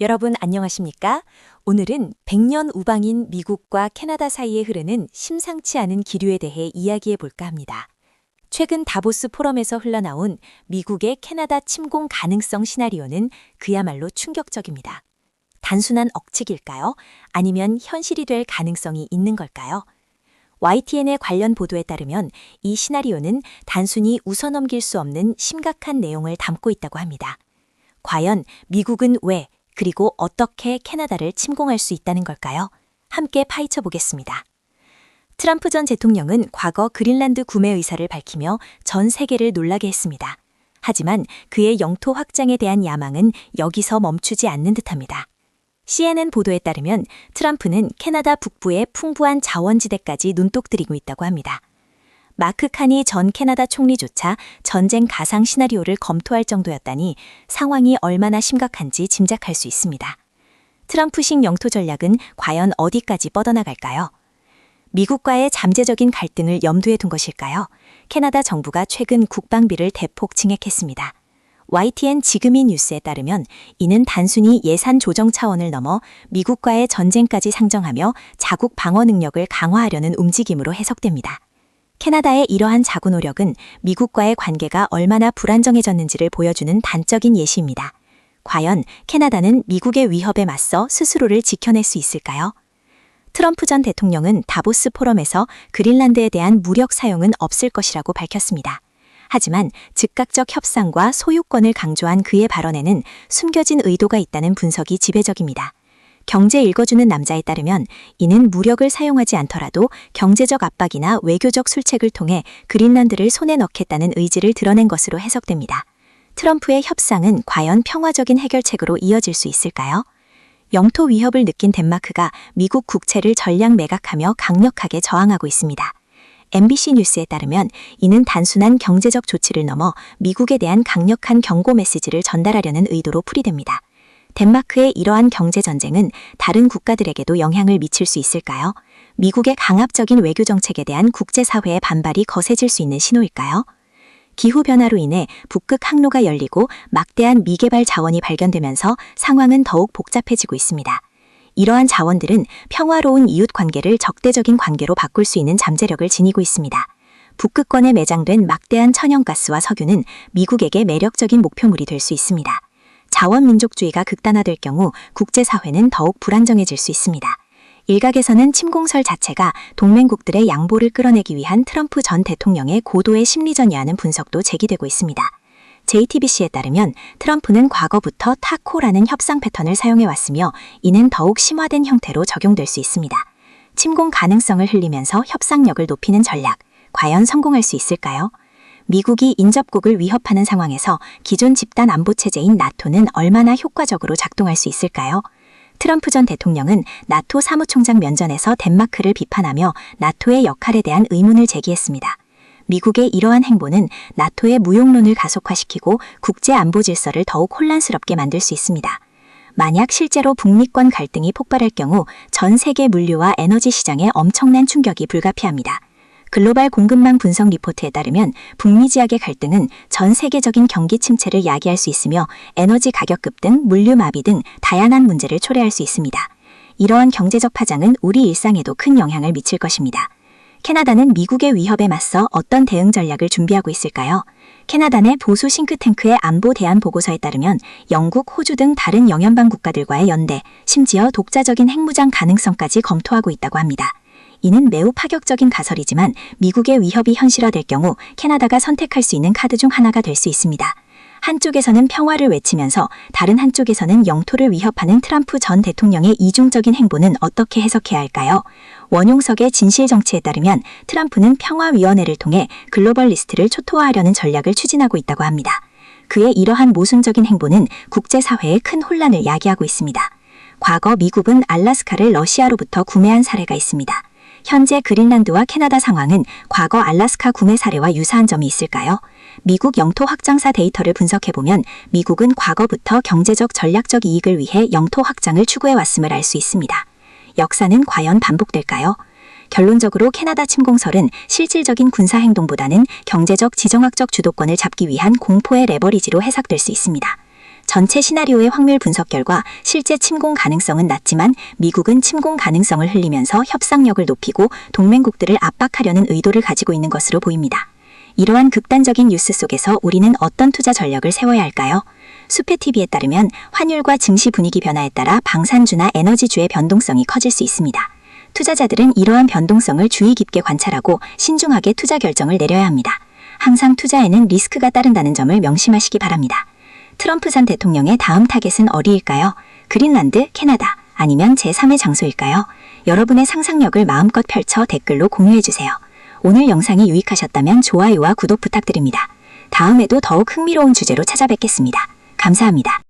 여러분 안녕하십니까? 오늘은 100년 우방인 미국과 캐나다 사이에 흐르는 심상치 않은 기류에 대해 이야기해 볼까 합니다. 최근 다보스 포럼에서 흘러나온 미국의 캐나다 침공 가능성 시나리오는 그야말로 충격적입니다. 단순한 억측일까요? 아니면 현실이 될 가능성이 있는 걸까요? YTN의 관련 보도에 따르면 이 시나리오는 단순히 웃어넘길 수 없는 심각한 내용을 담고 있다고 합니다. 과연 미국은 왜 그리고 어떻게 캐나다를 침공할 수 있다는 걸까요? 함께 파헤쳐 보겠습니다. 트럼프 전 대통령은 과거 그린란드 구매 의사를 밝히며 전 세계를 놀라게 했습니다. 하지만 그의 영토 확장에 대한 야망은 여기서 멈추지 않는 듯합니다. CNN 보도에 따르면 트럼프는 캐나다 북부의 풍부한 자원지대까지 눈독 들이고 있다고 합니다. 마크 카니 전 캐나다 총리조차 전쟁 가상 시나리오를 검토할 정도였다니 상황이 얼마나 심각한지 짐작할 수 있습니다. 트럼프식 영토 전략은 과연 어디까지 뻗어나갈까요? 미국과의 잠재적인 갈등을 염두에 둔 것일까요? 캐나다 정부가 최근 국방비를 대폭 증액했습니다. YTN 지금이 뉴스에 따르면 이는 단순히 예산 조정 차원을 넘어 미국과의 전쟁까지 상정하며 자국 방어 능력을 강화하려는 움직임으로 해석됩니다. 캐나다의 이러한 자구 노력은 미국과의 관계가 얼마나 불안정해졌는지를 보여주는 단적인 예시입니다. 과연 캐나다는 미국의 위협에 맞서 스스로를 지켜낼 수 있을까요? 트럼프 전 대통령은 다보스 포럼에서 그린란드에 대한 무력 사용은 없을 것이라고 밝혔습니다. 하지만 즉각적 협상과 소유권을 강조한 그의 발언에는 숨겨진 의도가 있다는 분석이 지배적입니다. 경제 읽어주는 남자에 따르면 이는 무력을 사용하지 않더라도 경제적 압박이나 외교적 술책을 통해 그린란드를 손에 넣겠다는 의지를 드러낸 것으로 해석됩니다. 트럼프의 협상은 과연 평화적인 해결책으로 이어질 수 있을까요? 영토 위협을 느낀 덴마크가 미국 국채를 전량 매각하며 강력하게 저항하고 있습니다. MBC 뉴스에 따르면 이는 단순한 경제적 조치를 넘어 미국에 대한 강력한 경고 메시지를 전달하려는 의도로 풀이됩니다. 덴마크의 이러한 경제전쟁은 다른 국가들에게도 영향을 미칠 수 있을까요? 미국의 강압적인 외교 정책에 대한 국제사회의 반발이 거세질 수 있는 신호일까요? 기후변화로 인해 북극 항로가 열리고 막대한 미개발 자원이 발견되면서 상황은 더욱 복잡해지고 있습니다. 이러한 자원들은 평화로운 이웃 관계를 적대적인 관계로 바꿀 수 있는 잠재력을 지니고 있습니다. 북극권에 매장된 막대한 천연가스와 석유는 미국에게 매력적인 목표물이 될 수 있습니다. 자원민족주의가 극단화될 경우 국제사회는 더욱 불안정해질 수 있습니다. 일각에서는 침공설 자체가 동맹국들의 양보를 끌어내기 위한 트럼프 전 대통령의 고도의 심리전이라는 분석도 제기되고 있습니다. JTBC에 따르면 트럼프는 과거부터 타코라는 협상 패턴을 사용해왔으며 이는 더욱 심화된 형태로 적용될 수 있습니다. 침공 가능성을 흘리면서 협상력을 높이는 전략, 과연 성공할 수 있을까요? 미국이 인접국을 위협하는 상황에서 기존 집단 안보 체제인 나토는 얼마나 효과적으로 작동할 수 있을까요? 트럼프 전 대통령은 나토 사무총장 면전에서 덴마크를 비판하며 나토의 역할에 대한 의문을 제기했습니다. 미국의 이러한 행보는 나토의 무용론을 가속화시키고 국제 안보 질서를 더욱 혼란스럽게 만들 수 있습니다. 만약 실제로 북미권 갈등이 폭발할 경우 전 세계 물류와 에너지 시장에 엄청난 충격이 불가피합니다. 글로벌 공급망 분석 리포트에 따르면 북미 지역의 갈등은 전 세계적인 경기 침체를 야기할 수 있으며 에너지 가격 급등, 물류 마비 등 다양한 문제를 초래할 수 있습니다. 이러한 경제적 파장은 우리 일상에도 큰 영향을 미칠 것입니다. 캐나다는 미국의 위협에 맞서 어떤 대응 전략을 준비하고 있을까요? 캐나다 내 보수 싱크탱크의 안보 대안 보고서에 따르면 영국, 호주 등 다른 영연방 국가들과의 연대, 심지어 독자적인 핵무장 가능성까지 검토하고 있다고 합니다. 이는 매우 파격적인 가설이지만 미국의 위협이 현실화될 경우 캐나다가 선택할 수 있는 카드 중 하나가 될 수 있습니다. 한쪽에서는 평화를 외치면서 다른 한쪽에서는 영토를 위협하는 트럼프 전 대통령의 이중적인 행보는 어떻게 해석해야 할까요? 원용석의 진실정치에 따르면 트럼프는 평화위원회를 통해 글로벌 리스트를 초토화하려는 전략을 추진하고 있다고 합니다. 그의 이러한 모순적인 행보는 국제사회에 큰 혼란을 야기하고 있습니다. 과거 미국은 알래스카를 러시아로부터 구매한 사례가 있습니다. 현재 그린란드와 캐나다 상황은 과거 알래스카 구매 사례와 유사한 점이 있을까요? 미국 영토 확장사 데이터를 분석해보면 미국은 과거부터 경제적 전략적 이익을 위해 영토 확장을 추구해왔음을 알 수 있습니다. 역사는 과연 반복될까요? 결론적으로 캐나다 침공설은 실질적인 군사행동보다는 경제적 지정학적 주도권을 잡기 위한 공포의 레버리지로 해석될 수 있습니다. 전체 시나리오의 확률 분석 결과 실제 침공 가능성은 낮지만 미국은 침공 가능성을 흘리면서 협상력을 높이고 동맹국들을 압박하려는 의도를 가지고 있는 것으로 보입니다. 이러한 극단적인 뉴스 속에서 우리는 어떤 투자 전략을 세워야 할까요? 수페TV에 따르면 환율과 증시 분위기 변화에 따라 방산주나 에너지주의 변동성이 커질 수 있습니다. 투자자들은 이러한 변동성을 주의 깊게 관찰하고 신중하게 투자 결정을 내려야 합니다. 항상 투자에는 리스크가 따른다는 점을 명심하시기 바랍니다. 트럼프 전 대통령의 다음 타겟은 어디일까요? 그린란드, 캐나다, 아니면 제3의 장소일까요? 여러분의 상상력을 마음껏 펼쳐 댓글로 공유해주세요. 오늘 영상이 유익하셨다면 좋아요와 구독 부탁드립니다. 다음에도 더욱 흥미로운 주제로 찾아뵙겠습니다. 감사합니다.